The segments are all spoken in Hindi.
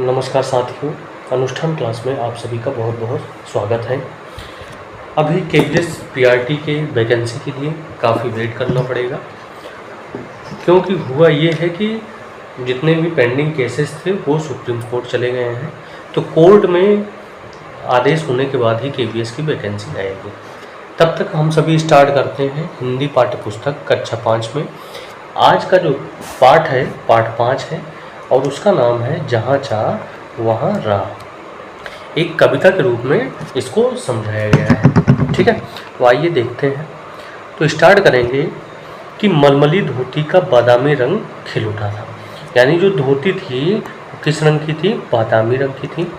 नमस्कार साथियों, अनुष्ठान क्लास में आप सभी का बहुत बहुत स्वागत है। अभी केवीएस पीआरटी के वैकेंसी के लिए काफ़ी वेट करना पड़ेगा, क्योंकि हुआ ये है कि जितने भी पेंडिंग केसेस थे वो सुप्रीम कोर्ट चले गए हैं। तो कोर्ट में आदेश होने के बाद ही केवीएस की वैकेंसी आएगी। तब तक हम सभी स्टार्ट करते हैं हिंदी पाठ्य पुस्तक कक्षा 5 में। आज का जो पाठ है पाठ 5 है और उसका नाम है जहाँ चाह वहाँ राह। एक कविता के रूप में इसको समझाया गया है। ठीक है, तो आइए देखते हैं। तो स्टार्ट करेंगे कि मलमली धोती का बादामी रंग खिल उठा था। यानी जो धोती थी किस रंग की थी? बादामी रंग की थी।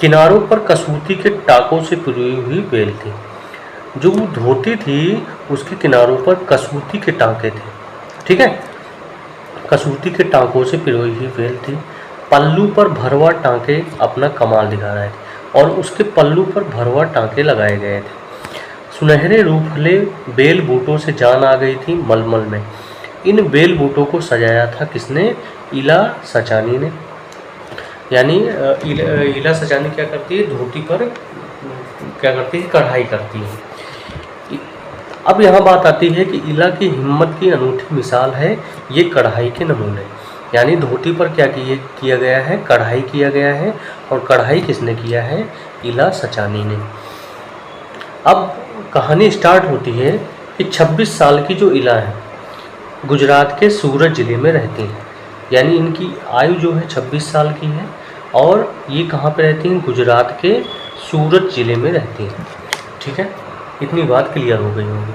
किनारों पर कसूती के टाकों से पिरोई हुई बेल थी। जो धोती थी उसके किनारों पर कसूती के टाँके थे। ठीक है, कसूती के टाँकों से पिरोई हुई बेल थी। पल्लू पर भरवा टाँके अपना कमाल दिखा रहे थे और उसके पल्लू पर भरवा टाँके लगाए गए थे। सुनहरे रूपले बेल बूटों से जान आ गई थी मलमल में। इन बेल बूटों को सजाया था किसने? इला सचानी ने। यानी इला सचानी क्या करती है? धोती पर क्या करती है? कढ़ाई करती है। अब यहाँ बात आती है कि इला की हिम्मत की अनूठी मिसाल है ये कढ़ाई के नमूने। यानी धोती पर क्या किया गया है? कढ़ाई किया गया है। और कढ़ाई किसने किया है? इला सचानी ने। अब कहानी स्टार्ट होती है कि 26 साल की जो इला है गुजरात के सूरत ज़िले में रहती हैं। यानी इनकी आयु जो है 26 साल की है और ये कहाँ पे रहती हैं? गुजरात के सूरत ज़िले में रहती हैं। ठीक है, इतनी बात क्लियर हो गई होगी।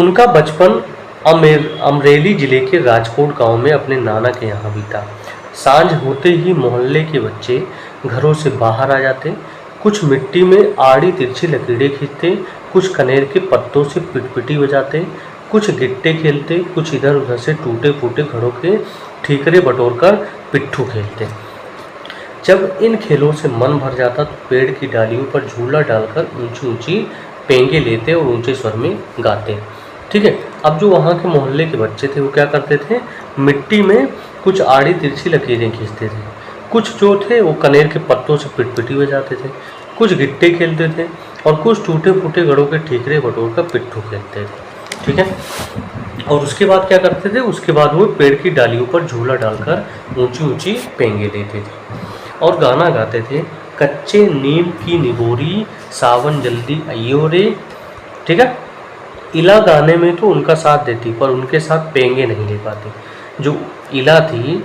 उनका बचपन अमरेली ज़िले के राजकोट गांव में अपने नाना के यहाँ बीता। सांझ होते ही मोहल्ले के बच्चे घरों से बाहर आ जाते। कुछ मिट्टी में आड़ी तिरछी लकीरें खींचते, कुछ कनेर के पत्तों से पिटपिटी बजाते, कुछ गिट्टे खेलते, कुछ इधर उधर से टूटे फूटे घरों के ठीकरे बटोरकर पिट्ठू खेलते। जब इन खेलों से मन भर जाता तो पेड़ की डालियों पर झूला डालकर ऊंची ऊंची पेंगे लेते और ऊंचे स्वर में गाते। ठीक है, अब जो वहाँ के मोहल्ले के बच्चे थे वो क्या करते थे? मिट्टी में कुछ आड़ी तिरछी लकीरें खींचते थे, कुछ जो थे वो कनेर के पत्तों से पिटपिटी बजाते थे, कुछ गिट्टे खेलते थे और कुछ टूटे फूटे घरों के ठीकरे बटोर कर पिट्ठू खेलते थे। ठीक है, और उसके बाद क्या करते थे? उसके बाद वो पेड़ की डालियों पर झूला डालकर ऊंची ऊंची पेंगे लेते थे और गाना गाते थे, कच्चे नीम की निबोरी सावन जल्दी आइयो रे। ठीक है, इला गाने में तो उनका साथ देती पर उनके साथ पेंगे नहीं ले पाती। जो इला थी,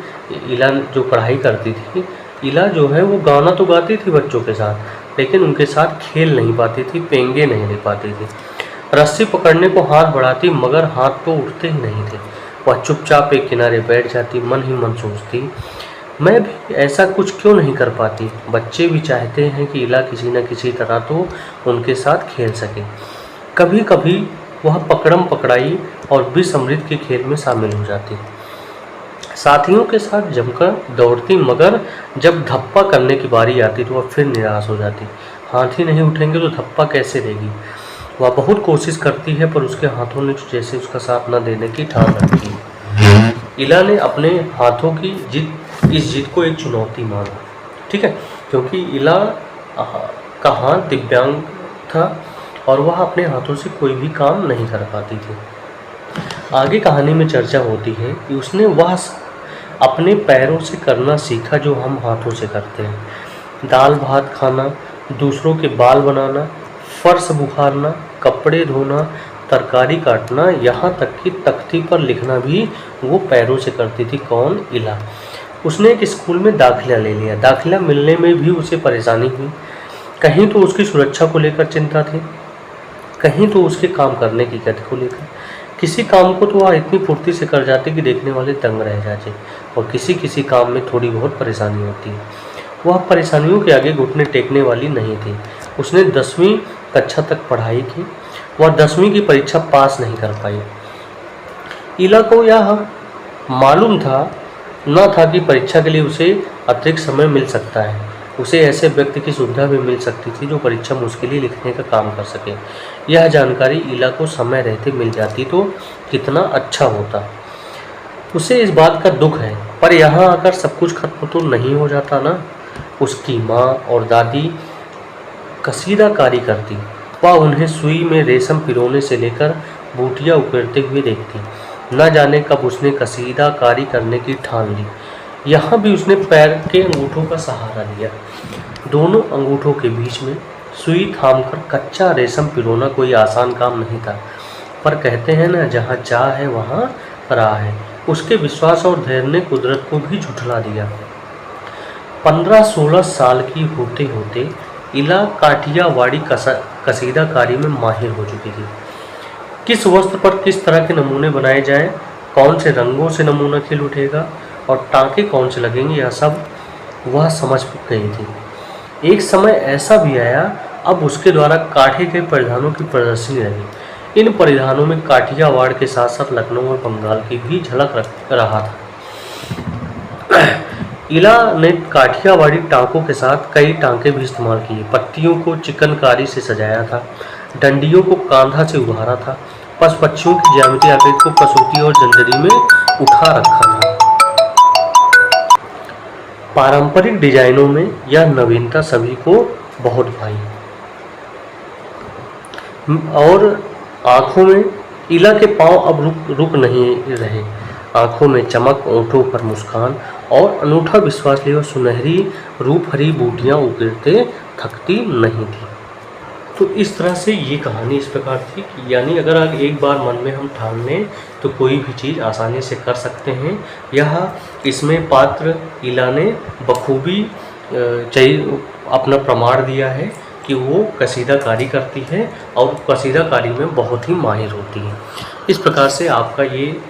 इला जो पढ़ाई करती थी, इला जो है वो गाना तो गाती थी बच्चों के साथ, लेकिन उनके साथ खेल नहीं पाती थी, पेंगे नहीं ले पाती थी। रस्सी पकड़ने को हाथ बढ़ाती मगर हाथ तो उठते ही नहीं थे। वह चुपचाप एक किनारे बैठ जाती, मन ही मन सोचती, मैं भी ऐसा कुछ क्यों नहीं कर पाती। बच्चे भी चाहते हैं कि इला किसी न किसी तरह तो उनके साथ खेल सके। कभी कभी वह पकड़म पकड़ाई और विष अमृत के खेल में शामिल हो जाती, साथियों के साथ जमकर दौड़ती, मगर जब धप्पा करने की बारी आती तो वह फिर निराश हो जाती। हाथ ही नहीं उठेंगे तो धप्पा कैसे देगी। वह बहुत कोशिश करती है पर उसके हाथों ने जैसे उसका साथ न देने की ठान रखी है। इला ने अपने हाथों की इस जीत को एक चुनौती माना। ठीक है, क्योंकि इला का हाथ दिव्यांग था और वह अपने हाथों से कोई भी काम नहीं कर पाती थी। आगे कहानी में चर्चा होती है कि उसने वह अपने पैरों से करना सीखा जो हम हाथों से करते हैं। दाल भात खाना, दूसरों के बाल बनाना, फर्श बुखारना, कपड़े धोना, तरकारी काटना, यहाँ तक कि तख्ती पर लिखना भी वो पैरों से करती थी। कौन? इला। उसने एक स्कूल में दाखिला ले लिया। दाखिला मिलने में भी उसे परेशानी हुई। कहीं तो उसकी सुरक्षा को लेकर चिंता थी, कहीं तो उसके काम करने की गति को लेकर। किसी काम को तो वह इतनी फुर्ती से कर जाती कि देखने वाले दंग रह जाते और किसी किसी काम में थोड़ी बहुत परेशानी होती है। वह परेशानियों के आगे घुटने टेकने वाली नहीं थी। उसने 10वीं कक्षा तक पढ़ाई की। वह 10वीं की परीक्षा पास नहीं कर पाई। इला को यह मालूम न था कि परीक्षा के लिए उसे अतिरिक्त समय मिल सकता है। उसे ऐसे व्यक्ति की सुविधा भी मिल सकती थी जो परीक्षा मुश्किल लिखने का काम कर सके। यह जानकारी इला को समय रहते मिल जाती तो कितना अच्छा होता। उसे इस बात का दुख है पर यहाँ आकर सब कुछ खत्म तो नहीं हो जाता ना। उसकी माँ और दादी कसीदाकारी करती। वह उन्हें सुई में रेशम पिरोने से लेकर बूटियाँ उकेरते हुए देखती। न जाने कब उसने कसीदाकारी करने की ठान ली। यहाँ भी उसने पैर के अंगूठों का सहारा लिया। दोनों अंगूठों के बीच में सुई थामकर कच्चा रेशम पिरोना कोई आसान काम नहीं था। पर कहते हैं ना, जहाँ चाह है वहाँ राह है। उसके विश्वास और धैर्य ने कुदरत को भी झुठला दिया। 15-16 साल की होते होते इला काठियावाड़ी कसीदाकारी में माहिर हो चुकी थी। किस वस्त्र पर किस तरह के नमूने बनाए जाएं, कौन से रंगों से नमूना खिल उठेगा और टाँके कौन से लगेंगे, यह सब वह समझ गई थी। एक समय ऐसा भी आया, अब उसके द्वारा काढ़े गए परिधानों की प्रदर्शनी रही। इन परिधानों में काठियावाड़ के साथ साथ लखनऊ और बंगाल की भी झलक रहा था। इला ने काठियावाड़ी टाँकों के साथ कई टाँके भी इस्तेमाल किए। पत्तियों को चिकनकारी से सजाया था, डंडियों को कांधा से उभारा था, पशु पक्षियों की ज्यामितीय आकृति को कसौटी और जंजरी में उठा रखा था। पारंपरिक डिजाइनों में यह नवीनता सभी को बहुत भाई। और आंखों में इला के पांव अब रुक नहीं रहे। आंखों में चमक, ओंठों पर मुस्कान और अनूठा विश्वास लिए सुनहरी रूप हरी बूटियाँ उकेरते थकती नहीं थी। तो इस तरह से ये कहानी इस प्रकार थी कि यानी अगर एक बार मन में हम ठान लें तो कोई भी चीज़ आसानी से कर सकते हैं। यह इसमें पात्र इला ने बखूबी अपना प्रमाण दिया है कि वो कसीदाकारी करती है और कसीदाकारी में बहुत ही माहिर होती है। इस प्रकार से आपका ये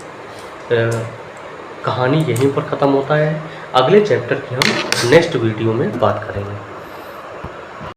कहानी यहीं पर ख़त्म होता है। अगले चैप्टर की हम नेक्स्ट वीडियो में बात करेंगे।